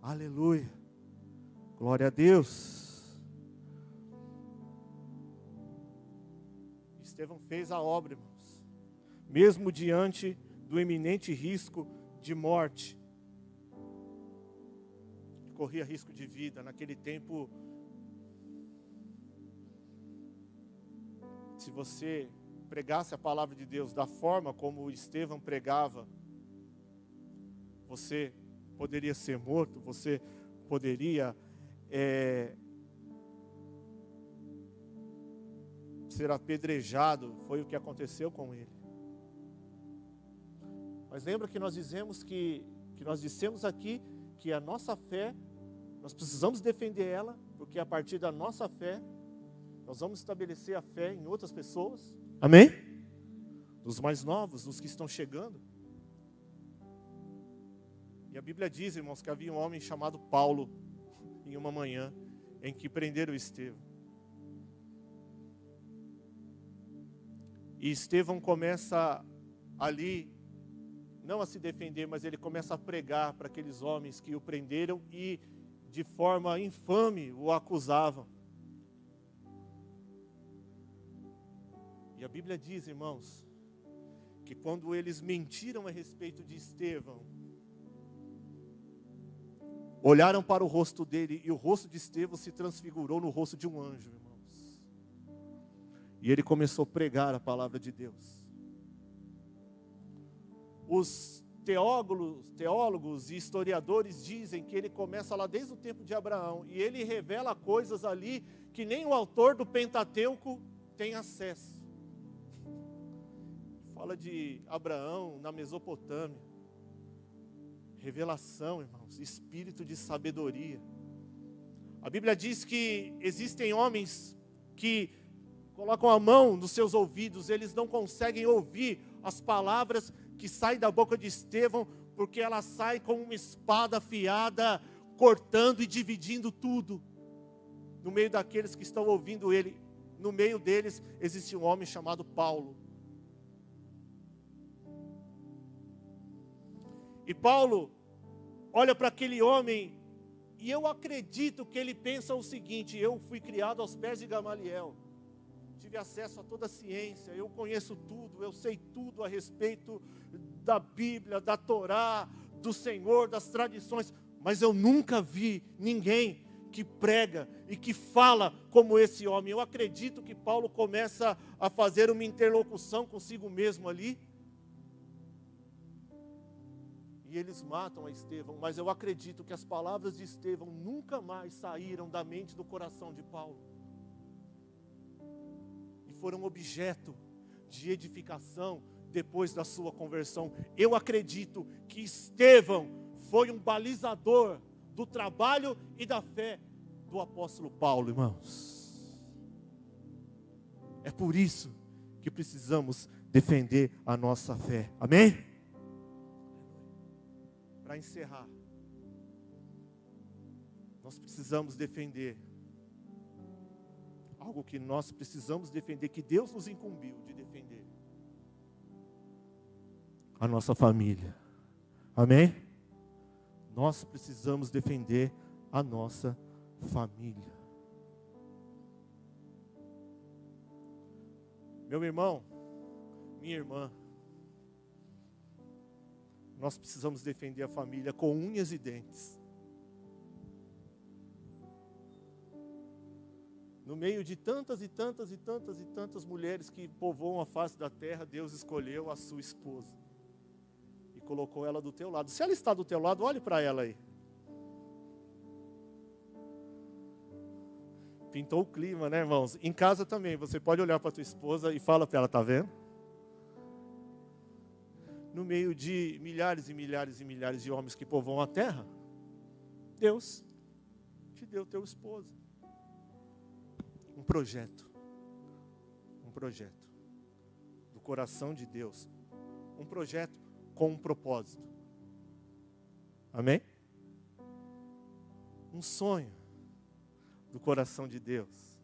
Aleluia. Glória a Deus. Estevão fez a obra, irmãos. Mesmo diante do iminente risco de morte. Corria risco de vida. Naquele tempo, se você pregasse a palavra de Deus da forma como Estevão pregava, você poderia ser morto, você poderia ser apedrejado. Foi o que aconteceu com ele. Mas lembra que nós dissemos aqui que a nossa fé, nós precisamos defender ela, porque a partir da nossa fé, nós vamos estabelecer a fé em outras pessoas. Amém? Dos mais novos, dos que estão chegando. E a Bíblia diz, irmãos, que havia um homem chamado Paulo, em uma manhã, em que prenderam Estevão. E Estevão começa ali, não a se defender, mas ele começa a pregar para aqueles homens que o prenderam e de forma infame o acusavam. E a Bíblia diz, irmãos, que quando eles mentiram a respeito de Estevão, olharam para o rosto dele e o rosto de Estevão se transfigurou no rosto de um anjo, irmãos. E ele começou a pregar a palavra de Deus. Os teólogos e historiadores dizem que ele começa lá desde o tempo de Abraão. E ele revela coisas ali que nem o autor do Pentateuco tem acesso. Fala de Abraão na Mesopotâmia. Revelação, irmãos, espírito de sabedoria. A Bíblia diz que existem homens que colocam a mão nos seus ouvidos, eles não conseguem ouvir as palavras que saem da boca de Estevão, porque ela sai como uma espada afiada, cortando e dividindo tudo. No meio daqueles que estão ouvindo ele, no meio deles, existe um homem chamado Paulo. E Paulo olha para aquele homem, e eu acredito que ele pensa o seguinte: eu fui criado aos pés de Gamaliel, tive acesso a toda a ciência, eu conheço tudo, eu sei tudo a respeito da Bíblia, da Torá, do Senhor, das tradições, mas eu nunca vi ninguém que prega e que fala como esse homem. Eu acredito que Paulo começa a fazer uma interlocução consigo mesmo ali, e eles matam a Estevão, mas eu acredito que as palavras de Estevão nunca mais saíram da mente e do coração de Paulo. E foram objeto de edificação depois da sua conversão. Eu acredito que Estevão foi um balizador do trabalho e da fé do apóstolo Paulo, irmãos. É por isso que precisamos defender a nossa fé. Amém? Para encerrar, nós precisamos defender algo que nós precisamos defender, que Deus nos incumbiu de defender. A nossa família. Amém? Nós precisamos defender a nossa família. Meu irmão, minha irmã, nós precisamos defender a família com unhas e dentes. No meio de tantas e tantas e tantas e tantas mulheres que povoam a face da terra, Deus escolheu a sua esposa e colocou ela do teu lado. Se ela está do teu lado, olhe para ela aí. Pintou o clima, né, irmãos? Em casa também, você pode olhar para a tua esposa e fala para ela, tá vendo? No meio de milhares e milhares e milhares de homens que povoam a terra, Deus te deu teu esposo. Um projeto do coração de Deus, um projeto com um propósito. Amém? Um sonho do coração de Deus.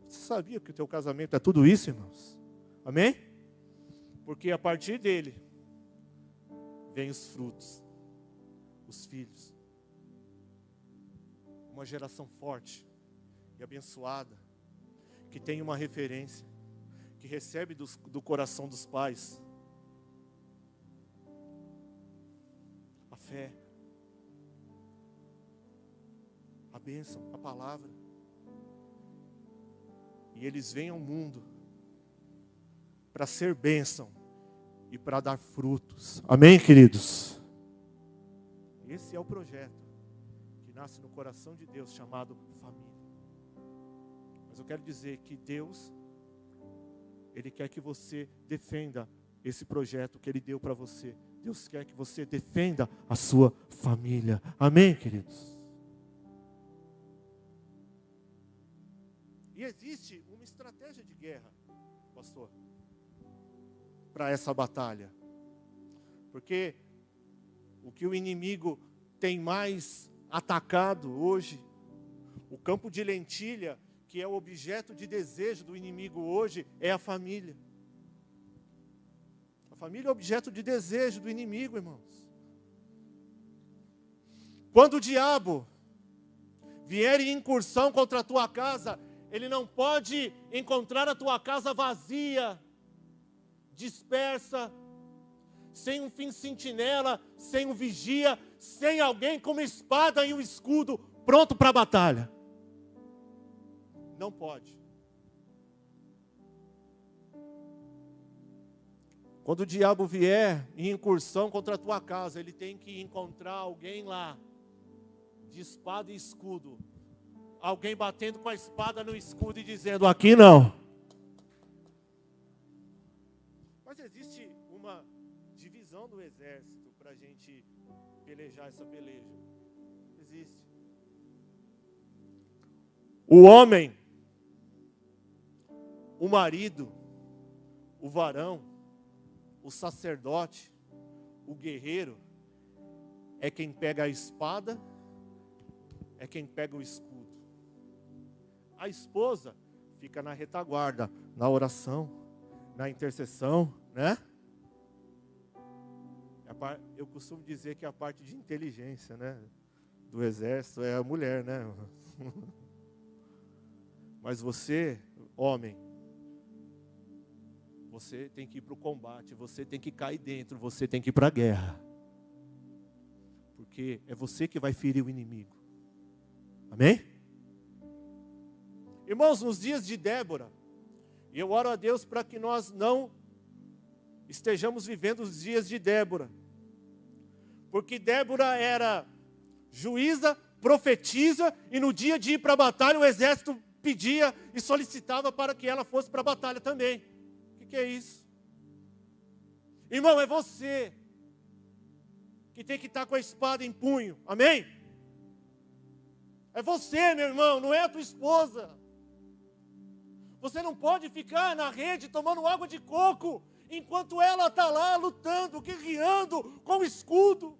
Você sabia que o teu casamento é tudo isso, irmãos? Amém? Porque a partir dele vem os frutos, os filhos. Uma geração forte e abençoada, que tem uma referência, que recebe do coração dos pais a fé, a bênção, a palavra. E eles vêm ao mundo para ser bênção e para dar frutos. Amém, queridos? Esse é o projeto que nasce no coração de Deus, chamado família. Mas eu quero dizer que Deus, Ele quer que você defenda esse projeto que Ele deu para você. Deus quer que você defenda a sua família. Amém, queridos? E existe uma estratégia de guerra, pastor, para essa batalha. Porque o que o inimigo tem mais atacado hoje, o campo de lentilha, que é o objeto de desejo do inimigo hoje, é a família. A família é objeto de desejo do inimigo, irmãos. Quando o diabo vier em incursão contra a tua casa, ele não pode encontrar a tua casa vazia, dispersa, sem um fim sentinela, sem um vigia, sem alguém com uma espada e um escudo pronto para a batalha. Não pode. Quando o diabo vier em incursão contra a tua casa, ele tem que encontrar alguém lá, de espada e escudo. Alguém batendo com a espada no escudo e dizendo, aqui não. Mas existe uma divisão do exército para a gente pelejar essa peleja. Existe. O homem, o marido, o varão, o sacerdote, o guerreiro, é quem pega a espada, é quem pega o escudo. A esposa fica na retaguarda, na oração, na intercessão, né? Eu costumo dizer que a parte de inteligência, né, do exército é a mulher, né? Mas você, homem, você tem que ir para o combate, você tem que cair dentro, você tem que ir para a guerra. Porque é você que vai ferir o inimigo. Amém? Irmãos, nos dias de Débora, e eu oro a Deus para que nós não estejamos vivendo os dias de Débora. Porque Débora era juíza, profetiza, e no dia de ir para a batalha, o exército pedia e solicitava para que ela fosse para a batalha também. O que é isso? Irmão, é você que tem que estar com a espada em punho. Amém? É você, meu irmão, não é a tua esposa. Você não pode ficar na rede tomando água de coco, enquanto ela está lá lutando, guerreando com o escudo.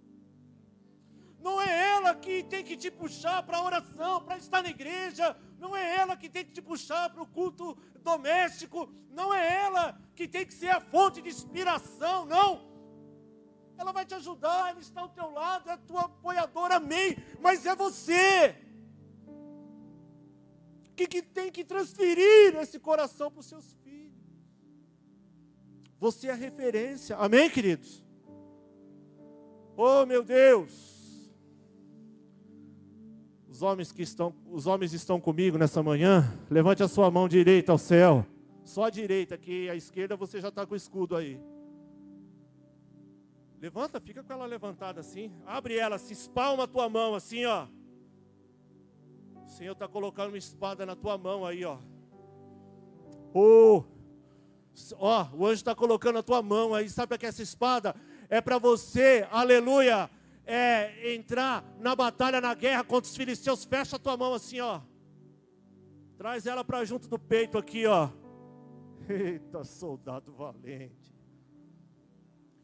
Não é ela que tem que te puxar para a oração, para estar na igreja. Não é ela que tem que te puxar para o culto doméstico. Não é ela que tem que ser a fonte de inspiração, não. Ela vai te ajudar, ela está ao teu lado, é a tua apoiadora, amém. Mas é você que tem que transferir esse coração para os seus filhos. Você é a referência, amém, queridos? Oh, meu Deus! Os homens estão comigo nessa manhã. Levante a sua mão direita ao céu. Só a direita, que a esquerda você já está com o escudo aí. Levanta, fica com ela levantada assim. Abre ela, se espalma a tua mão assim, ó. O Senhor está colocando uma espada na tua mão aí, ó. Oh, ó, o anjo está colocando a tua mão aí. Sabe o que é essa espada? É para você, aleluia, entrar na batalha, na guerra contra os filisteus. Fecha a tua mão assim, ó. Traz ela para junto do peito aqui, ó. Eita, soldado valente.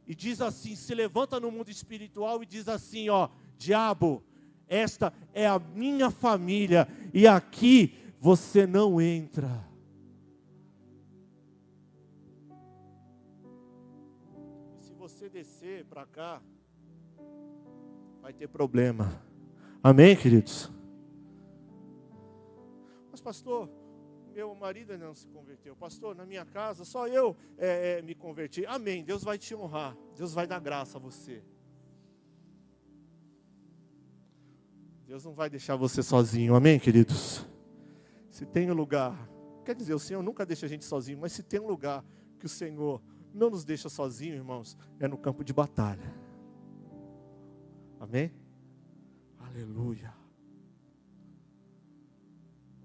E diz assim, se levanta no mundo espiritual e diz assim, ó: diabo, esta é a minha família e aqui você não entra. E se você descer para cá, vai ter problema. Amém, queridos? Mas pastor, meu marido ainda não se converteu. Pastor, na minha casa só eu me converti. Amém, Deus vai te honrar. Deus vai dar graça a você. Deus não vai deixar você sozinho, amém, queridos? Se tem um lugar, quer dizer, o Senhor nunca deixa a gente sozinho, mas se tem um lugar que o Senhor não nos deixa sozinho, irmãos, é no campo de batalha. Amém? Aleluia.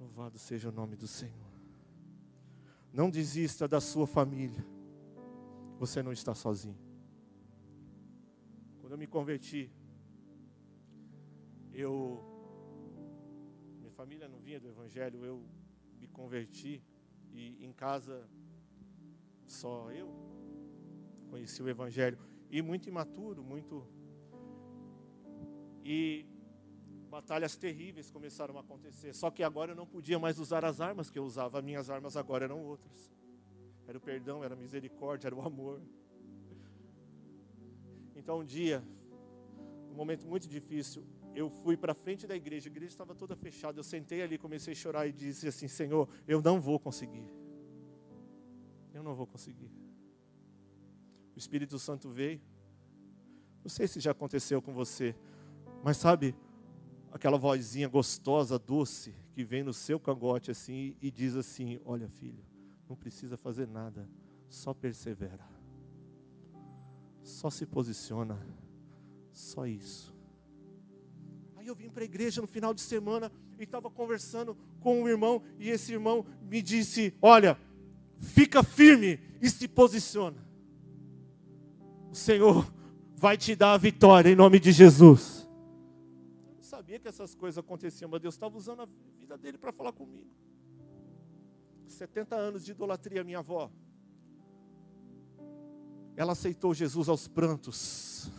Louvado seja o nome do Senhor. Não desista da sua família. Você não está sozinho. Quando eu me converti, minha família não vinha do Evangelho, eu me converti e em casa só eu conheci o Evangelho. E muito imaturo, e batalhas terríveis começaram a acontecer. Só que agora eu não podia mais usar as armas que eu usava. As minhas armas agora eram outras. Era o perdão, era a misericórdia, era o amor. Então um dia, um momento muito difícil, eu fui para frente da igreja. A igreja estava toda fechada. Eu sentei ali, comecei a chorar e disse assim: Senhor, eu não vou conseguir. Eu não vou conseguir. O Espírito Santo veio. Não sei se já aconteceu com você, mas sabe, aquela vozinha gostosa, doce, que vem no seu cangote assim e diz assim: olha, filho, não precisa fazer nada, só persevera. Só se posiciona, só isso. Aí eu vim para a igreja no final de semana e estava conversando com um irmão, e esse irmão me disse: olha, fica firme e se posiciona. O Senhor vai te dar a vitória em nome de Jesus. Eu não sabia que essas coisas aconteciam, mas Deus estava usando a vida dele para falar comigo. 70 anos de idolatria, minha avó. Ela aceitou Jesus aos prantos.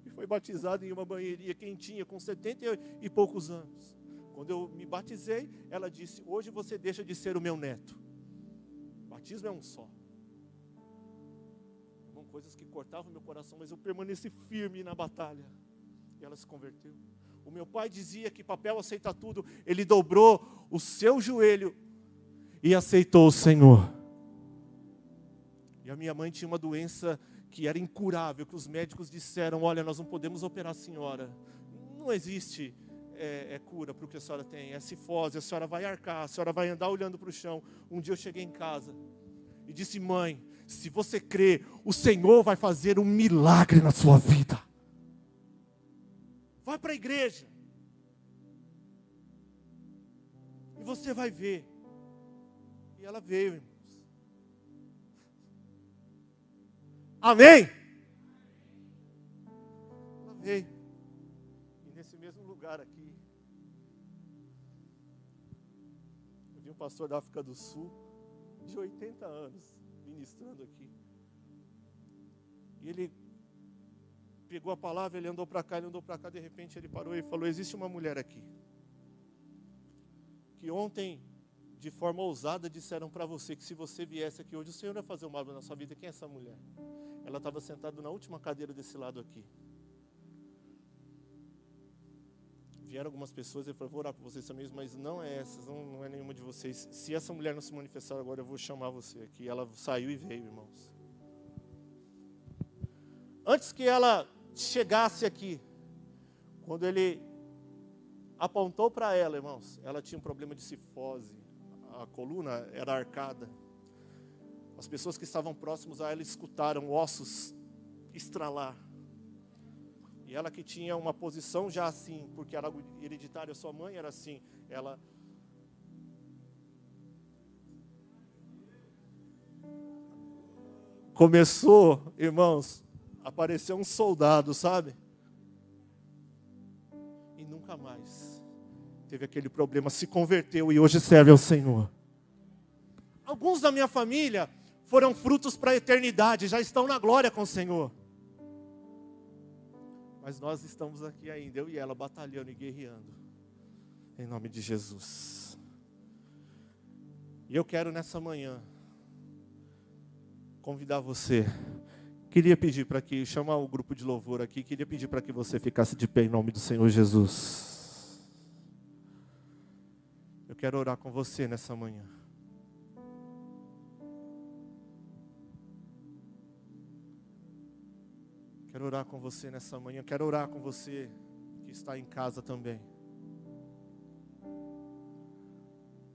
E foi batizada em uma banheirinha quentinha, com 70 e poucos anos. Quando eu me batizei, ela disse: hoje você deixa de ser o meu neto. Batismo é um só. São coisas que cortavam meu coração, mas eu permaneci firme na batalha. E ela se converteu. O meu pai dizia que papel aceita tudo. Ele dobrou o seu joelho e aceitou o Senhor. E a minha mãe tinha uma doença que era incurável, que os médicos disseram: olha, nós não podemos operar a senhora. Não existe cura para o que a senhora tem. É cifose, a senhora vai arcar, a senhora vai andar olhando para o chão. Um dia eu cheguei em casa e disse: mãe, se você crê, o Senhor vai fazer um milagre na sua vida. Vai para a igreja. E você vai ver. E ela veio, irmãos. Amém? Ela veio. E nesse mesmo lugar aqui, vi um pastor da África do Sul, de 80 anos, ministrando aqui. E ele pegou a palavra, ele andou para cá, de repente ele parou e falou: existe uma mulher aqui, que ontem, de forma ousada, disseram para você que se você viesse aqui hoje, o Senhor ia fazer uma obra na sua vida. Quem é essa mulher? Ela estava sentada na última cadeira desse lado aqui. Vieram algumas pessoas, ele falou: vou orar por vocês também, mas não é essa, não é nenhuma de vocês. Se essa mulher não se manifestar agora, eu vou chamar você aqui. Ela saiu e veio, irmãos. Antes que ela chegasse aqui, quando ele apontou para ela, irmãos, ela tinha um problema de cifose, a coluna era arcada. As pessoas que estavam próximos a ela escutaram ossos estralar. E ela que tinha uma posição já assim, porque era hereditária, sua mãe era assim, ela começou, irmãos, a aparecer um soldado, sabe? E nunca mais teve aquele problema, se converteu e hoje serve ao Senhor. Alguns da minha família foram frutos para a eternidade, já estão na glória com o Senhor. Mas nós estamos aqui ainda, eu e ela, batalhando e guerreando, em nome de Jesus. E eu quero nessa manhã convidar você. Queria pedir para que, chamar o grupo de louvor aqui, queria pedir para que você ficasse de pé em nome do Senhor Jesus. Eu quero orar com você nessa manhã. Quero orar com você nessa manhã, quero orar com você que está em casa também.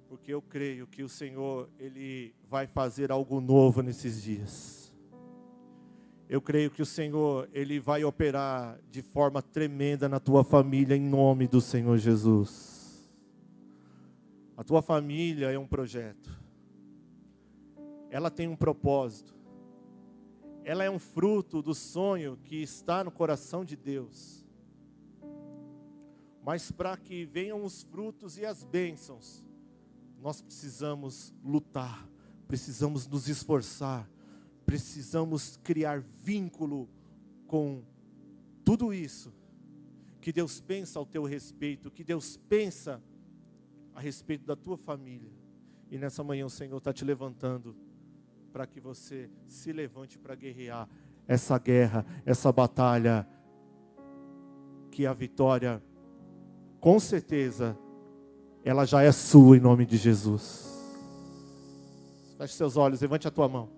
Porque eu creio que o Senhor, Ele vai fazer algo novo nesses dias. Eu creio que o Senhor, Ele vai operar de forma tremenda na tua família, em nome do Senhor Jesus. A tua família é um projeto. Ela tem um propósito. Ela é um fruto do sonho que está no coração de Deus. Mas para que venham os frutos e as bênçãos, nós precisamos lutar, precisamos nos esforçar, precisamos criar vínculo com tudo isso que Deus pensa ao teu respeito, que Deus pensa a respeito da tua família. E nessa manhã o Senhor está te levantando para que você se levante para guerrear essa guerra, essa batalha, que a vitória, com certeza, ela já é sua em nome de Jesus. Feche seus olhos, levante a tua mão.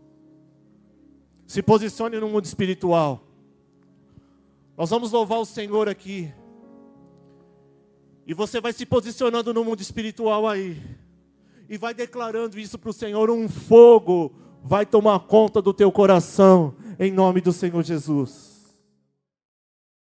Se posicione no mundo espiritual. Nós vamos louvar o Senhor aqui. E você vai se posicionando no mundo espiritual aí. E vai declarando isso para o Senhor, um fogo vai tomar conta do teu coração, em nome do Senhor Jesus.